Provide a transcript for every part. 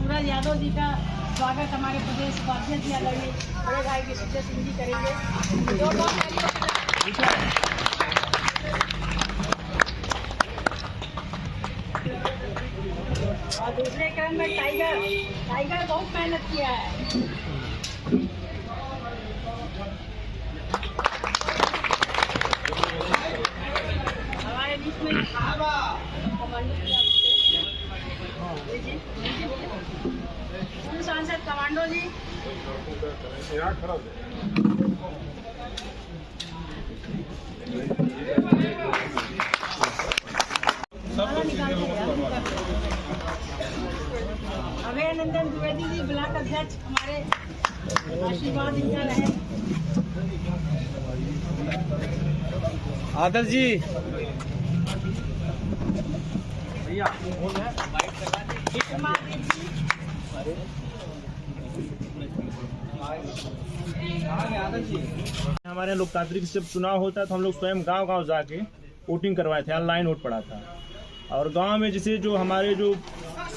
सूरज यादव जी का स्वागत हमारे प्रदेश उपाध्यक्ष जी आदरणीय बड़े भाई विश्वेश्वर सिंह जी करेंगे। और दूसरे क्रम में टाइगर बहुत मेहनत किया है। हमारे बीच में सांसद कमांडो जी, अभयनंदन द्विवेदी जी ब्लॉक अध्यक्ष, हमारे आशीर्वाद इनका रहे। आदर्श जी हमारे लोकतांत्रिक से चुनाव होता है तो हम लोग स्वयं गांव-गांव जाके वोटिंग करवाए थे, ऑनलाइन वोट पड़ा था। और गांव में जैसे जो हमारे जो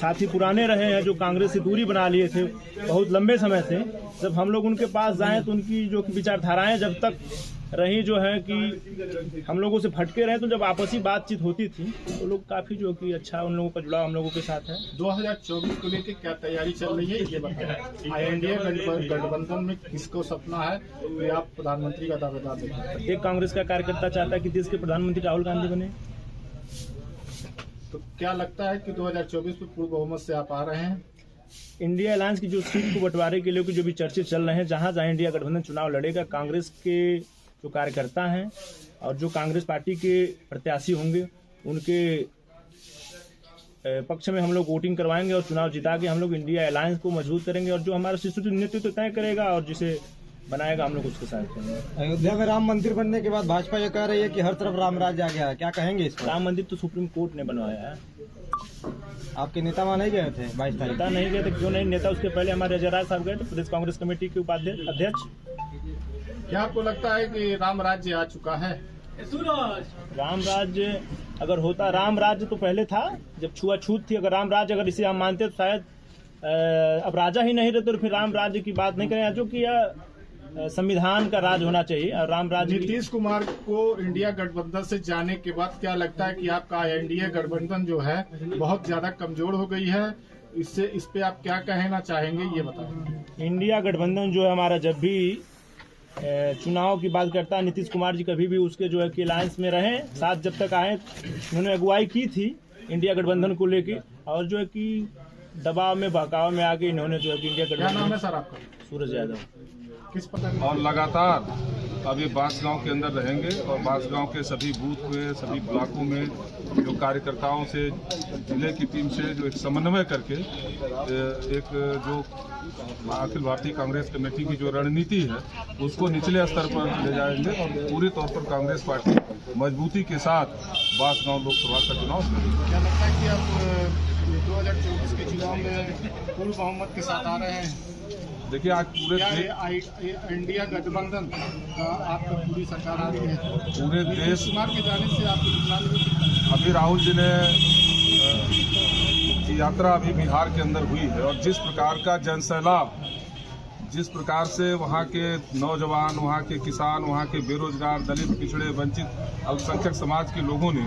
साथी पुराने रहे हैं, जो कांग्रेस से दूरी बना लिए थे बहुत लंबे समय से, जब हम लोग उनके पास जाएं तो उनकी जो विचारधाराएं जब तक रही जो है कि हम लोगों से फटके रहे, तो जब आपसी बातचीत होती थी तो लोग काफी जो कि अच्छा उन लोगों का जुड़ाव हम लोगों के साथ है। 2024 को लेकर क्या तैयारी चल रही है ये बताएं। एनडीए गठबंधन में किसको सपना है कि आप प्रधानमंत्री का दावेदार देखें? एक कांग्रेस का कार्यकर्ता चाहता है कि देश के प्रधानमंत्री राहुल गांधी बने। तो क्या लगता है कि 2024 में पूर्ण बहुमत से आप आ रहे हैं? इंडिया अलायंस की जो सीट को बंटवारे के लिए जो भी चर्चे चल रहे हैं, जहां जहां इंडिया गठबंधन चुनाव लड़ेगा, कांग्रेस के जो कार्यकर्ता हैं और जो कांग्रेस पार्टी के प्रत्याशी होंगे उनके पक्ष में हम लोग वोटिंग करवाएंगे और चुनाव जिता के हम लोग इंडिया अलायंस को मजबूत करेंगे। और जो हमारा शिशु नेतृत्व तय करेगा और जिसे बनाएगा हम लोग उसके साथ करेंगे। अयोध्या में राम मंदिर बनने के बाद भाजपा ये कह रही है कि हर तरफ राम राज्य आ गया है, क्या कहेंगे इस पर? राम मंदिर तो सुप्रीम कोर्ट ने बनवाया है। आपके नेता वहाँ नहीं गए थे? 22 तारीख नेता नहीं गए थे, क्यों नहीं? नेता उसके पहले हमारे अजय राज साहब गए थे, प्रदेश कांग्रेस कमेटी के उपाध्यक्ष अध्यक्ष। क्या आपको लगता है कि राम राज्य आ चुका है? राम राज्य अगर होता, राम राज्य तो पहले था जब छुआछूत थी। अगर राम राज्य अगर इसे हम मानते तो शायद अब राजा ही नहीं रहते तो फिर राम राज्य की बात नहीं करें, जो कि संविधान का राज होना चाहिए। और राम राज्य नीतीश कुमार को इंडिया गठबंधन से जाने के बाद क्या लगता है कि आपका एनडीए गठबंधन जो है बहुत ज्यादा कमजोर हो गई है? इस पे आप क्या कहना चाहेंगे ये बताएं। इंडिया गठबंधन जो है हमारा जब भी चुनाव की बात करता है, नीतीश कुमार जी कभी भी उसके जो है कि अलायंस में रहे, साथ जब तक आए उन्होंने अगुवाई की थी इंडिया गठबंधन को लेके। और जो है कि दबाव में बहकाव में आके इन्होंने जो है कि इंडिया गठबंधन। क्या नाम है सर आपका? सूरज यादव। किस प्रकार? और लगातार अभी बांसगांव के अंदर रहेंगे और बांसगांव के सभी बूथ में, सभी ब्लॉकों में जो कार्यकर्ताओं से, जिले की टीम से जो एक समन्वय करके एक जो अखिल भारतीय कांग्रेस कमेटी की जो रणनीति है उसको निचले स्तर पर ले जाएंगे और पूरी तौर पर कांग्रेस पार्टी मजबूती के साथ बांसगांव लोकसभा का चुनाव लड़ेगी। क्या लगता है कि आप 2024 के चुनाव में पूर्ण बहुमत के साथ आ रहे हैं? देखिए आज पूरे इंडिया गठबंधन आपकी पूरी सरकार आ रही है, पूरे देश कुमार के जाने से आपको नुकसान हुआ? अभी राहुल जी ने यात्रा अभी बिहार के अंदर हुई है और जिस प्रकार का जनसैलाब, जिस प्रकार से वहाँ के नौजवान, वहाँ के किसान, वहाँ के बेरोजगार, दलित, पिछड़े, वंचित अल्पसंख्यक समाज के लोगों ने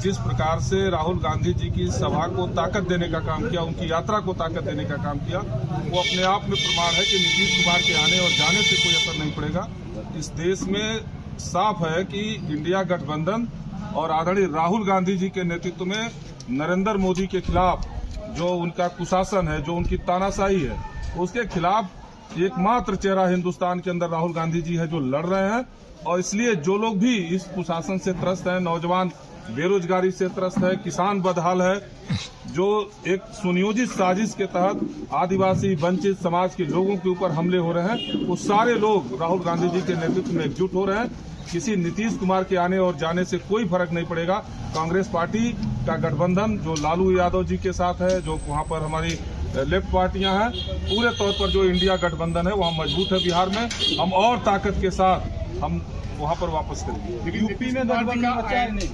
जिस प्रकार से राहुल गांधी जी की सभा को ताकत देने का काम किया, उनकी यात्रा को ताकत देने का काम किया, वो अपने आप में प्रमाण है कि नीतीश कुमार के आने और जाने से कोई असर नहीं पड़ेगा। इस देश में साफ है कि इंडिया गठबंधन और आदरणीय राहुल गांधी जी के नेतृत्व में नरेंद्र मोदी के खिलाफ जो उनका कुशासन है, जो उनकी तानाशाही है, उसके खिलाफ एकमात्र चेहरा हिंदुस्तान के अंदर राहुल गांधी जी है जो लड़ रहे हैं। और इसलिए जो लोग भी इस कुशासन से त्रस्त हैं, नौजवान बेरोजगारी से त्रस्त है, किसान बदहाल है, जो एक सुनियोजित साजिश के तहत आदिवासी वंचित समाज के लोगों के ऊपर हमले हो रहे हैं, वो सारे लोग राहुल गांधी जी के नेतृत्व में एकजुट हो रहे हैं। किसी नीतीश कुमार के आने और जाने से कोई फर्क नहीं पड़ेगा। कांग्रेस पार्टी का गठबंधन जो लालू यादव जी के साथ है, जो वहाँ पर हमारी लेफ्ट पार्टियां हैं, पूरे तौर पर जो इंडिया गठबंधन है वहाँ मजबूत है। बिहार में हम और ताकत के साथ हम वहाँ पर वापस करेंगे। लेकिन यूपी में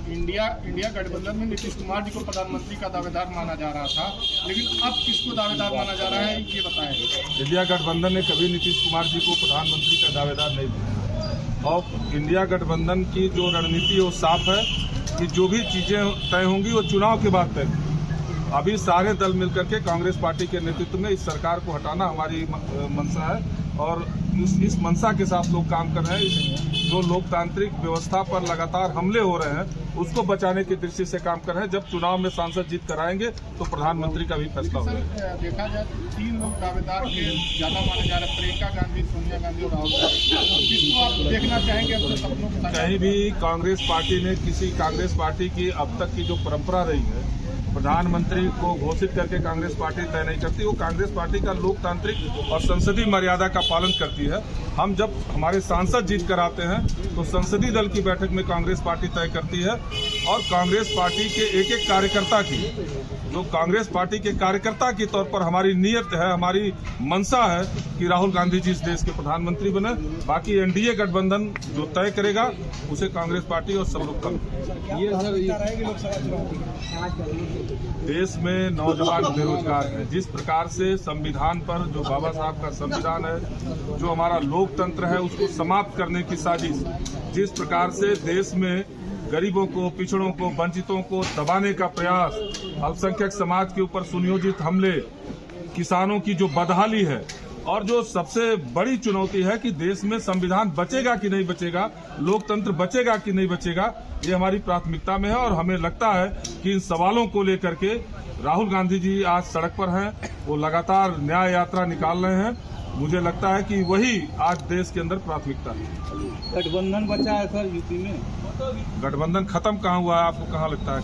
इंडिया गठबंधन में नीतीश कुमार जी को प्रधानमंत्री का दावेदार माना जा रहा था, लेकिन अब किसको दावेदार माना जा रहा है ये बताएं। इंडिया गठबंधन ने कभी नीतीश कुमार जी को प्रधानमंत्री का दावेदार नहीं दिया और इंडिया गठबंधन की जो रणनीति है वो साफ है कि जो भी चीजें तय होंगी वो चुनाव के बाद तय होंगी। अभी सारे दल मिलकर के कांग्रेस पार्टी के नेतृत्व में इस सरकार को हटाना हमारी मंशा है और इस मंशा के साथ लोग काम कर रहे हैं। जो लोकतांत्रिक व्यवस्था पर लगातार हमले हो रहे हैं उसको बचाने की दृष्टि से काम कर रहे हैं। जब चुनाव में सांसद जीत कराएंगे तो प्रधानमंत्री का भी फैसला होगा। देखा जाए 3 लोग दावेदार के ज्यादा माने जा रहे हैं, प्रियंका गांधी, सोनिया गांधी और राहुल गांधी। किसको आप देखना चाहेंगे अपने सपनों के साथ? कहीं भी कांग्रेस पार्टी ने किसी कांग्रेस पार्टी की अब तक की जो परंपरा रही है, प्रधानमंत्री को घोषित करके कांग्रेस पार्टी तय नहीं करती। वो कांग्रेस पार्टी का लोकतांत्रिक और संसदीय मर्यादा का पालन करती है। हम जब हमारे सांसद जीत कर आते हैं तो संसदीय दल की बैठक में कांग्रेस पार्टी तय करती है और कांग्रेस पार्टी के एक एक कार्यकर्ता की, जो कांग्रेस पार्टी के कार्यकर्ता के तौर पर हमारी नियत है, हमारी मंशा है कि राहुल गांधी जी इस देश के प्रधानमंत्री बने। बाकी एनडीए गठबंधन जो तय करेगा उसे कांग्रेस पार्टी और सब लोग देश में नौजवान बेरोजगार है। जिस प्रकार से संविधान पर जो बाबा साहब का संविधान है, जो हमारा लोकतंत्र है, उसको समाप्त करने की साजिश, जिस प्रकार से देश में गरीबों को, पिछड़ों को, वंचितों को दबाने का प्रयास, अल्पसंख्यक समाज के ऊपर सुनियोजित हमले, किसानों की जो बदहाली है और जो सबसे बड़ी चुनौती है कि देश में संविधान बचेगा कि नहीं बचेगा, लोकतंत्र बचेगा कि नहीं बचेगा, ये हमारी प्राथमिकता में है। और हमें लगता है कि इन सवालों को लेकर के राहुल गांधी जी आज सड़क पर हैं, वो लगातार न्याय यात्रा निकाल रहे हैं। मुझे लगता है कि वही आज देश के अंदर प्राथमिकता है। गठबंधन बचा है सर यूपी में? गठबंधन खत्म कहाँ हुआ है, आपको कहाँ लगता है?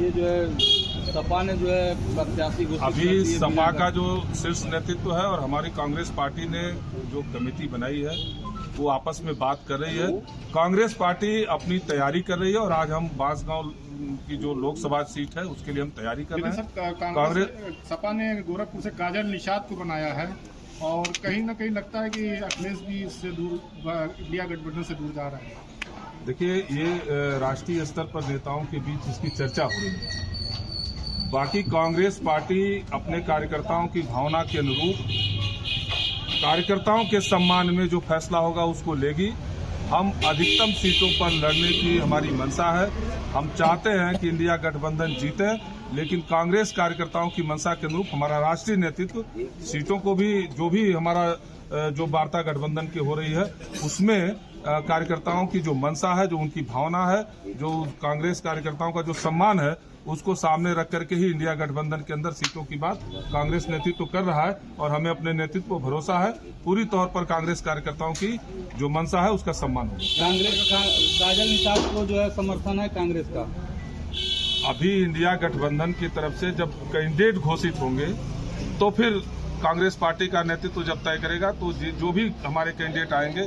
ये जो है सपा ने जो है प्रत्याशी अभी सपा का जो शीर्ष नेतृत्व है और हमारी कांग्रेस पार्टी ने जो कमेटी बनाई है वो आपस में बात कर रही है। कांग्रेस पार्टी अपनी तैयारी कर रही है और आज हम बांसगांव की जो लोकसभा सीट है उसके लिए हम तैयारी कर रहे हैं। कांग्रेस सपा ने गोरखपुर से काजल निषाद को बनाया है और कहीं न कहीं लगता है कि अखिलेश भी इससे दूर, इंडिया गठबंधन से दूर जा रहा है। देखिए, ये राष्ट्रीय स्तर पर नेताओं के बीच इसकी चर्चा हो रही है। बाकी कांग्रेस पार्टी अपने कार्यकर्ताओं की भावना के अनुरूप, कार्यकर्ताओं के सम्मान में जो फैसला होगा उसको लेगी। हम अधिकतम सीटों पर लड़ने की हमारी मंशा है। हम चाहते हैं कि इंडिया गठबंधन जीते, लेकिन कांग्रेस कार्यकर्ताओं की मंशा के अनुरूप हमारा राष्ट्रीय नेतृत्व सीटों को भी, जो भी हमारा जो वार्ता गठबंधन की हो रही है उसमें कार्यकर्ताओं की जो मंशा है, जो उनकी भावना है, जो कांग्रेस कार्यकर्ताओं का जो सम्मान है, उसको सामने रख करके ही इंडिया गठबंधन के अंदर सीटों की बात कांग्रेस नेतृत्व कर रहा है और हमें अपने नेतृत्व पर भरोसा है। पूरी तौर पर कांग्रेस कार्यकर्ताओं की जो मंशा है उसका सम्मान होगा। कांग्रेस काजल निषाद को जो है समर्थन है कांग्रेस का। अभी इंडिया गठबंधन की तरफ से जब कैंडिडेट घोषित होंगे तो फिर कांग्रेस पार्टी का नेतृत्व जब तय करेगा तो जो भी हमारे कैंडिडेट आएंगे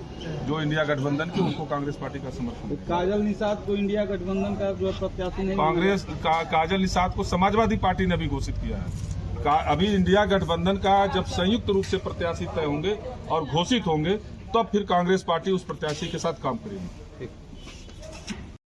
जो इंडिया गठबंधन के, उनको कांग्रेस पार्टी का समर्थन। काजल निषाद को इंडिया गठबंधन का जो प्रत्याशी नहीं, कांग्रेस काजल निषाद को समाजवादी पार्टी ने भी घोषित किया है। अभी इंडिया गठबंधन का जब संयुक्त रूप से प्रत्याशी तय होंगे और घोषित होंगे तब फिर कांग्रेस पार्टी उस प्रत्याशी के साथ काम करेगी।